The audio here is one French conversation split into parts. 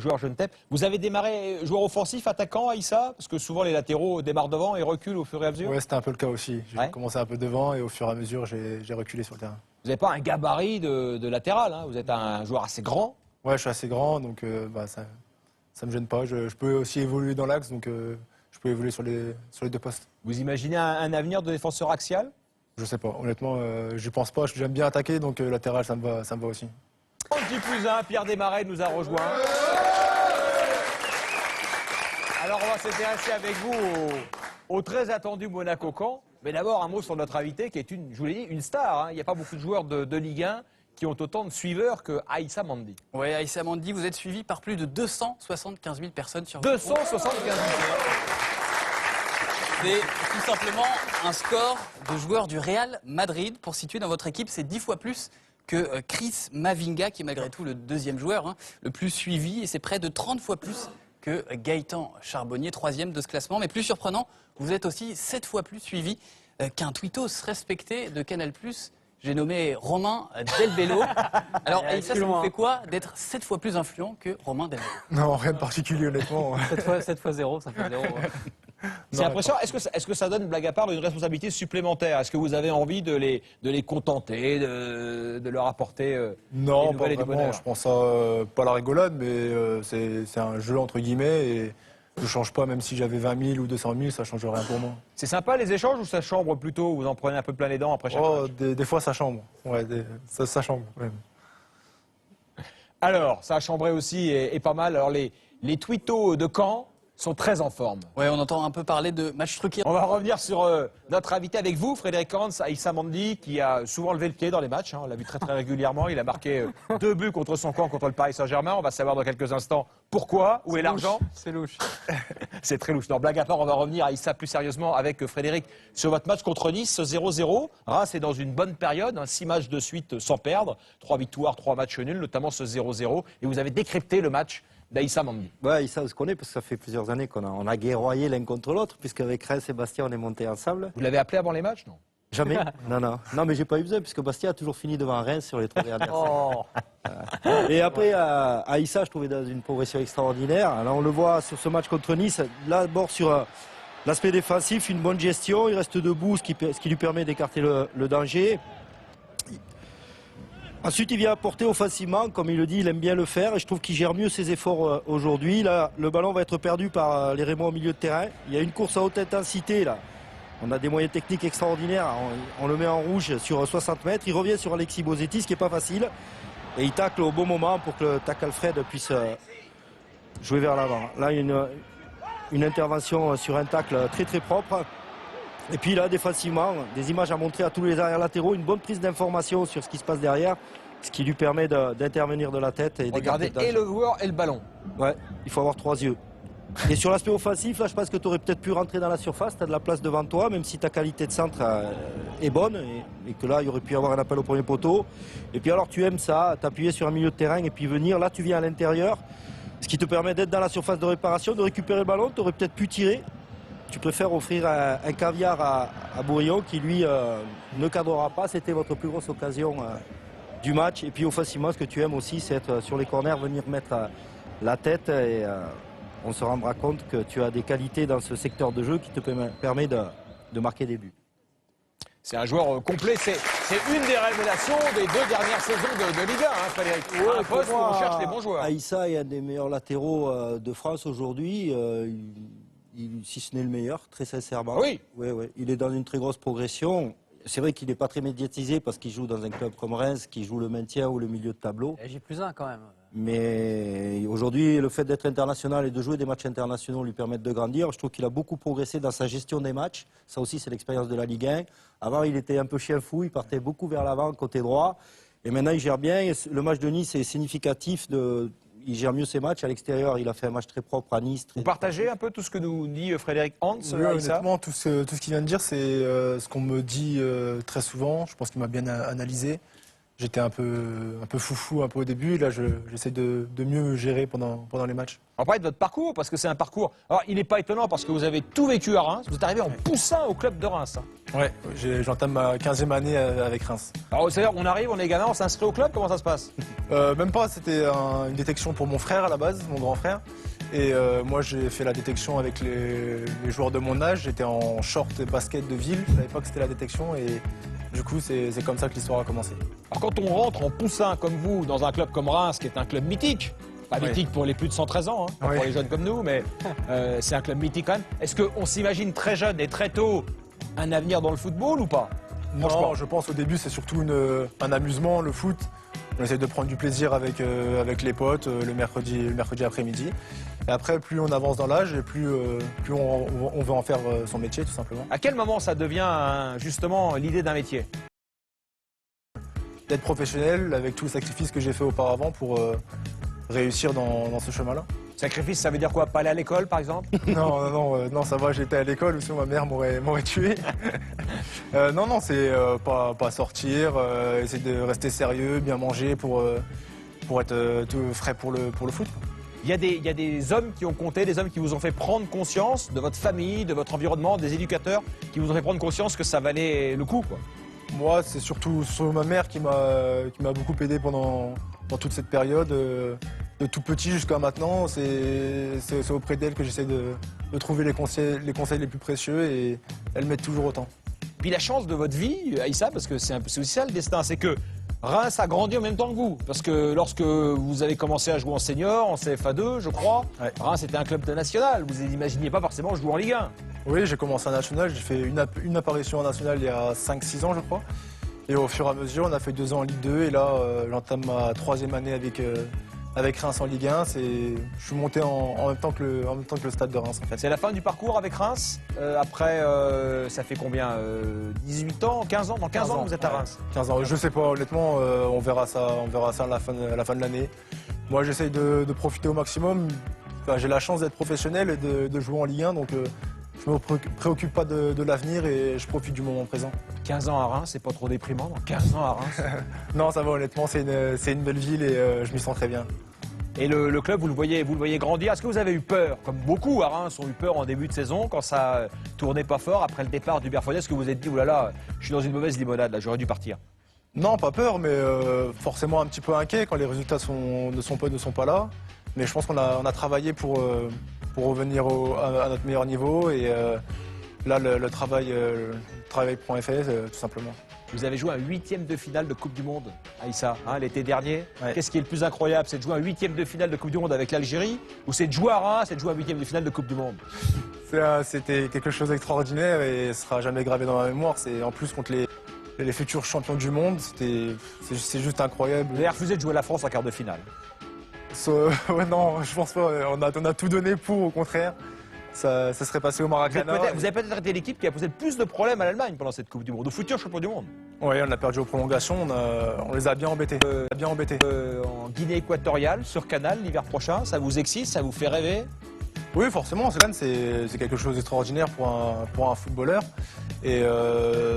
joueur genetais. Vous avez démarré joueur offensif, attaquant, Aïssa? Parce que souvent les latéraux démarrent devant et reculent au fur et à mesure. Oui, c'était un peu le cas aussi. J'ai Ouais. commencé un peu devant et au fur et à mesure, j'ai reculé sur le terrain. Vous n'avez pas un gabarit de latéral, hein. Vous êtes un joueur assez grand. Ouais, je suis assez grand, donc ça me gêne pas. Je peux aussi évoluer dans l'axe, donc je peux évoluer sur les deux postes. Vous imaginez un avenir de défenseur axial? Je sais pas, honnêtement, j'y pense pas. J'aime bien attaquer, donc latéral, ça me va aussi. Petit plus 1, Pierre Desmarais nous a rejoint. Alors on va s'intéresser avec vous au très attendu Monaco-Caen. Mais d'abord un mot sur notre invité qui est je vous l'ai dit, une star. Hein. Il n'y a pas beaucoup de joueurs de Ligue 1 qui ont autant de suiveurs que Aïssa Mandi. Oui, Aïssa Mandi, vous êtes suivi par plus de 275 000 personnes sur 275 000. C'est tout simplement un score de joueur du Real Madrid. Pour situer dans votre équipe, c'est 10 fois plus que Chris Mavinga, qui est malgré tout le deuxième joueur le plus suivi. Et c'est près de 30 fois plus que Gaëtan Charbonnier, troisième de ce classement. Mais plus surprenant, vous êtes aussi 7 fois plus suivi qu'un tweetos respecté de Canal+. J'ai nommé Romain Delbello. Alors, Aïssa, ça vous fait quoi d'être 7 fois plus influent que Romain Delbello? Non, rien de particulier, honnêtement. 7 fois 0, ça fait 0. C'est impressionnant. Est-ce que ça donne, blague à part, une responsabilité supplémentaire? Est-ce que vous avez envie de les contenter, de leur apporter Non, des pas nouvelles et du vraiment. bonheur? Je pense pas à la rigolade, mais c'est un jeu entre guillemets et je change pas, même si j'avais 20 000 ou 200 000, ça change rien pour moi. C'est sympa les échanges ou ça chambre plutôt? Vous en prenez un peu plein les dents après chaque match? Des fois ça chambre. Ouais, ça chambre. Ouais. Alors, ça a chambré aussi et pas mal. Alors les tweetos de Caen sont très en forme. Ouais, on entend un peu parler de match truqué. On va revenir sur notre invité avec vous, Frédéric Hans, Aïssa Mandi, qui a souvent levé le pied dans les matchs. On l'a vu très régulièrement. Il a marqué 2 buts contre son camp, contre le Paris Saint-Germain. On va savoir dans quelques instants pourquoi, où est l'argent. C'est louche. C'est très louche. Non, blague à part, on va revenir, Aïssa, plus sérieusement avec Frédéric sur votre match contre Nice, 0-0. Reims est dans une bonne période, 6 matchs de suite sans perdre, 3 victoires, 3 matchs nuls, notamment ce 0-0. Et vous avez décrypté le match d'Aïssa Mandi. Ouais, Aïssa, on se connaît parce que ça fait plusieurs années qu'on a guerroyé l'un contre l'autre, puisqu'avec Reims et Bastia, on est montés ensemble. Vous l'avez appelé avant les matchs, non? Jamais. Non, mais j'ai pas eu besoin, puisque Bastia a toujours fini devant Reims sur les 3 dernières saisons. Et après, Aïssa, je trouvais dans une progression extraordinaire. Alors, on le voit sur ce match contre Nice, là, d'abord sur l'aspect défensif, une bonne gestion, il reste debout, ce qui lui permet d'écarter le danger. Ensuite, il vient apporter offensivement, comme il le dit, il aime bien le faire et je trouve qu'il gère mieux ses efforts aujourd'hui. Là, le ballon va être perdu par les Rémois au milieu de terrain. Il y a une course à haute intensité là. On a des moyens techniques extraordinaires. On le met en rouge sur 60 mètres. Il revient sur Alexis Bozetti, ce qui n'est pas facile. Et il tacle au bon moment pour que le Tac Alfred puisse jouer vers l'avant. Là, il y a une intervention sur un tacle très propre. Et puis là, défensivement, des images à montrer à tous les arrières latéraux, une bonne prise d'information sur ce qui se passe derrière, ce qui lui permet d'intervenir de la tête. Et regardez, et le joueur et le ballon. Ouais, il faut avoir 3 yeux. Et sur l'aspect offensif, là, je pense que tu aurais peut-être pu rentrer dans la surface, tu as de la place devant toi, même si ta qualité de centre est bonne, et que là, il y aurait pu y avoir un appel au premier poteau. Et puis alors, tu aimes ça, t'appuyer sur un milieu de terrain et puis venir, là, tu viens à l'intérieur, ce qui te permet d'être dans la surface de réparation, de récupérer le ballon, tu aurais peut-être pu tirer. Tu préfères offrir un caviar à Bourillon qui, lui, ne cadrera pas. C'était votre plus grosse occasion du match. Et puis, offensivement, ce que tu aimes aussi, c'est être sur les corners, venir mettre la tête. Et on se rendra compte que tu as des qualités dans ce secteur de jeu qui te permet de marquer des buts. C'est un joueur complet. C'est une des révélations des 2 dernières saisons de Ligue 1, Frédéric. Un poste où on cherche les bons joueurs. Aïssa est un des meilleurs latéraux de France aujourd'hui. Si ce n'est le meilleur, très sincèrement. Oui. Ouais. Il est dans une très grosse progression. C'est vrai qu'il n'est pas très médiatisé parce qu'il joue dans un club comme Reims, qui joue le maintien ou le milieu de tableau. J+1 quand même. Mais aujourd'hui, le fait d'être international et de jouer des matchs internationaux lui permettent de grandir. Je trouve qu'il a beaucoup progressé dans sa gestion des matchs. Ça aussi, c'est l'expérience de la Ligue 1. Avant, il était un peu chien fou, il partait beaucoup vers l'avant, côté droit. Et maintenant, il gère bien. Le match de Nice est significatif il gère mieux ses matchs. À l'extérieur, il a fait un match très propre à Nice. Vous partagez un peu tout ce que nous dit Frédéric Hans? Oui, honnêtement, tout ce qu'il vient de dire, c'est ce qu'on me dit très souvent. Je pense qu'il m'a bien analysé. j'étais un peu foufou un peu au début. Là, j'essaie de mieux me gérer pendant les matchs. On va parler de votre parcours, parce que c'est un parcours... Alors, il n'est pas étonnant, parce que vous avez tout vécu à Reims. Vous êtes arrivé en poussin au club de Reims. Hein. Ouais, j'entame ma 15e année avec Reims. Alors, c'est-à-dire, on arrive, on est gamin, on s'inscrit au club, comment ça se passe? Même pas, c'était une détection pour mon frère à la base, mon grand frère. Et moi, j'ai fait la détection avec les joueurs de mon âge. J'étais en short et basket de ville. À l'époque, c'était la détection. Et du coup, c'est comme ça que l'histoire a commencé. Alors, quand on rentre en poussin comme vous, dans un club comme Reims, qui est un club mythique, pas Oui. mythique pour les plus de 113 ans, hein, pas Oui. pour les jeunes comme nous, mais c'est un club mythique quand même. Est-ce qu'on s'imagine très jeune et très tôt un avenir dans le football ou pas? Franchement. Non, je pense au début, c'est surtout un amusement, le foot. On essaie de prendre du plaisir avec les potes le mercredi après-midi. Et après, plus on avance dans l'âge et plus on veut en faire son métier, tout simplement. À quel moment ça devient justement l'idée d'un métier? D'être professionnel avec tout le sacrifice que j'ai fait auparavant pour réussir dans ce chemin-là. Sacrifice, ça veut dire quoi? Pas aller à l'école, par exemple? Non, ça va, j'étais à l'école, ou sinon ma mère m'aurait tué. Non, c'est pas sortir, essayer de rester sérieux, bien manger pour être tout frais pour le foot. Il y a des hommes qui ont compté, des hommes qui vous ont fait prendre conscience de votre famille, de votre environnement, des éducateurs qui vous ont fait prendre conscience que ça valait le coup, quoi. Moi, c'est surtout ma mère qui m'a beaucoup aidé dans toute cette période. De tout petit jusqu'à maintenant, c'est auprès d'elle que j'essaie de trouver les conseils les plus précieux et elle m'aide toujours autant. Puis la chance de votre vie, Aïssa, parce que c'est aussi ça le destin, c'est que Reims a grandi en même temps que vous. Parce que lorsque vous avez commencé à jouer en senior, en CFA2, je crois, Ouais. Reims était un club de national. Vous n'imaginiez pas forcément jouer en Ligue 1. Oui, j'ai commencé en national, j'ai fait une apparition en national il y a 5-6 ans, je crois. Et au fur et à mesure, on a fait 2 ans en Ligue 2 et là, j'entame ma 3e année avec Reims en Ligue 1. Je suis monté en même temps que le stade de Reims, en fait. C'est la fin du parcours avec Reims. Après, ça fait combien 18 ans 15 ans? Dans 15 ans, vous êtes à ouais. Reims. 15 ans, je sais pas, honnêtement, on verra ça à la fin de l'année. Moi, j'essaye de profiter au maximum. Enfin, j'ai la chance d'être professionnel et de jouer en Ligue 1, donc je me préoccupe pas de l'avenir et je profite du moment présent. 15 ans à Reims, c'est pas trop déprimant, non? 15 ans à Reims. Non, ça va, honnêtement, c'est une belle ville et je m'y sens très bien. Et le club, vous le voyez grandir. Est-ce que vous avez eu peur, comme beaucoup à Reims ont eu peur en début de saison, quand ça tournait pas fort après le départ d'Hubert Fournier? Est-ce que vous vous êtes dit, oulala, je suis dans une mauvaise limonade, là, j'aurais dû partir? Non, pas peur, mais forcément un petit peu inquiet quand les résultats ne sont pas là. Mais je pense qu'on a travaillé pour revenir à notre meilleur niveau et là, le travail prend effet, tout simplement. Vous avez joué un 8e de finale de Coupe du Monde, Aïssa, hein, l'été dernier. Ouais. Qu'est-ce qui est le plus incroyable? C'est de jouer un 8e de finale de Coupe du Monde avec l'Algérie ou c'est de jouer à Reims, c'est de jouer un 8e de finale de Coupe du Monde? C'était quelque chose d'extraordinaire et ce sera jamais gravé dans ma mémoire. C'est en plus contre les futurs champions du monde, c'est juste incroyable. Vous avez refusé de jouer la France en quart de finale. Ouais, non, je pense pas. On a tout donné pour, au contraire. Ça serait passé au Maracana. Vous avez peut-être été l'équipe qui a posé le plus de problèmes à l'Allemagne pendant cette Coupe du Monde, au futur champion du monde. Oui, on a perdu aux prolongations. On les a bien embêtés. En Guinée équatoriale, sur Canal, l'hiver prochain, ça vous excite, ça vous fait rêver? Oui, forcément, c'est quelque chose d'extraordinaire pour un footballeur. Et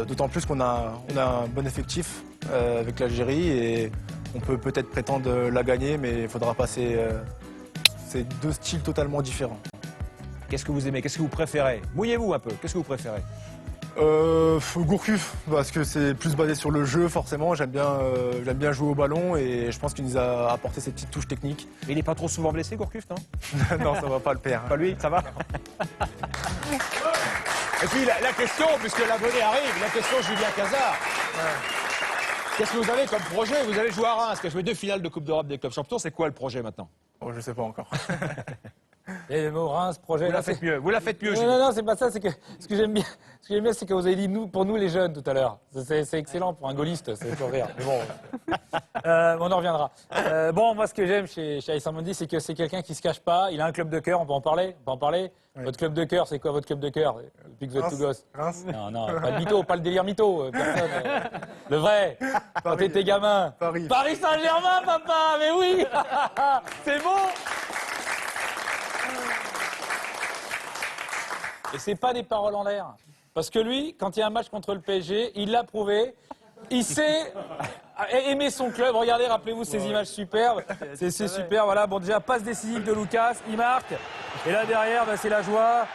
d'autant plus qu'on a un bon effectif avec l'Algérie et on peut peut-être prétendre la gagner, mais il faudra passer. C'est 2 styles totalement différents. Qu'est-ce que vous aimez? Qu'est-ce que vous préférez? Mouillez-vous un peu, qu'est-ce que vous préférez? Gourcuff, parce que c'est plus basé sur le jeu, forcément. J'aime bien jouer au ballon et je pense qu'il nous a apporté cette petite touche technique. Il n'est pas trop souvent blessé, Gourcuff, non? Non, ça va pas le perdre. Pas lui, ça va? Et puis la question, puisque l'abonné arrive, la question Julien Cazard. Qu'est-ce que vous avez comme projet? Vous allez jouer à Reims, qui a joué 2 finales de Coupe d'Europe des clubs champions. C'est quoi le projet maintenant? Oh, je sais pas encore. Et le mot Reims, projet. Vous là, la faites mieux, vous la faites mieux, Non, Julien. non, non, c'est pas ça. C'est que ce que j'aime bien, c'est que vous avez dit pour nous les jeunes tout à l'heure. C'est excellent pour un gaulliste, c'est toujours rire. Mais bon, on en reviendra. Bon, moi, ce que j'aime chez Aïssa Mondi, c'est que c'est quelqu'un qui se cache pas. Il a un club de cœur. On peut en parler. Oui. Votre club de cœur, c'est quoi votre club de cœur depuis que vous êtes tout gosse? Reims. Non, non, pas le mytho, pas le délire mytho. Personne. Le vrai. Quand t'étais gamin. Paris. Paris Saint-Germain, papa. Mais oui. C'est bon. Et c'est pas des paroles en l'air. Parce que lui, quand il y a un match contre le PSG, il l'a prouvé. Il sait aimer son club. Regardez, rappelez-vous ces images superbes. C'est super, voilà. Bon, déjà, passe décisive de Lucas, il marque. Et là, derrière, bah, c'est la joie.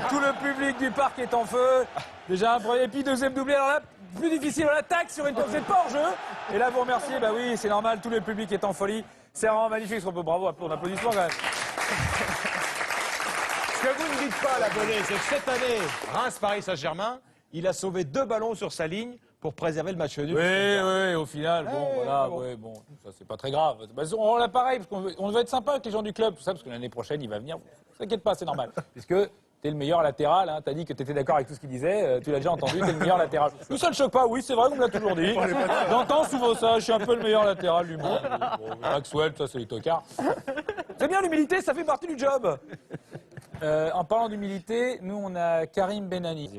Tout le public du parc est en feu. Déjà, un premier, puis deuxième doublé. Alors là, plus difficile, on attaque sur une... Vous n'êtes pas hors jeu. Et là, vous remerciez, bah oui, c'est normal, tout le public est en folie. C'est vraiment magnifique, ce qu'on peut, bravo, on applaudissement quand même. Ce que vous ne dites pas, l'abonné, c'est que cette année, Reims-Paris Saint-Germain, il a sauvé 2 ballons sur sa ligne pour préserver le match nul. Oui, au final, bon, voilà, ouais, bon, ça c'est pas très grave. Bah, on l'a pareil, parce qu'on veut être sympa avec les gens du club, tout ça, parce que l'année prochaine, il va venir. Ne t'inquiète pas, c'est normal. Puisque t'es le meilleur latéral, hein, t'as dit que t'étais d'accord avec tout ce qu'il disait, tu l'as déjà entendu, t'es le meilleur latéral. Nous, ça ne choque pas, oui, c'est vrai, on me l'a toujours dit. J'entends souvent ça, je suis un peu le meilleur latéral du monde. Bon, Maxwell, ça c'est les tocards. C'est bien, l'humilité, ça fait partie du job. En parlant d'humilité, nous, on a Karim Benani.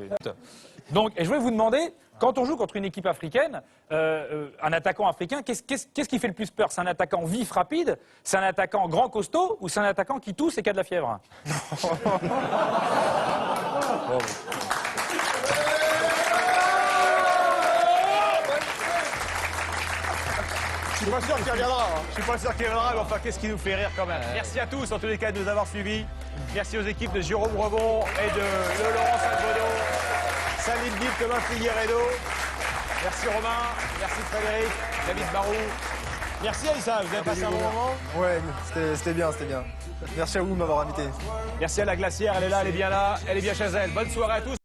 Donc, et je voulais vous demander, quand on joue contre une équipe africaine, un attaquant africain, qu'est-ce qui fait le plus peur? C'est un attaquant vif, rapide? C'est un attaquant grand, costaud? Ou c'est un attaquant qui tousse et qui a de la fièvre? Je suis pas sûr qu'il reviendra. Je suis pas sûr qu'il reviendra, mais enfin, qu'est-ce qui nous fait rire quand même. Merci à tous, en tous les cas, de nous avoir suivis. Merci aux équipes de Jérôme Rebond et de Laurent Salvodo, Salim Dib, Thomas Figueredo. Merci Romain, merci Frédéric, David Barou. Merci Aïssa, vous avez passé un bon moment? Ouais, c'était bien, c'était bien. Merci à vous de m'avoir invité. Merci à la glacière, elle est là, elle est bien là, elle est bien chez elle. Bonne soirée à tous.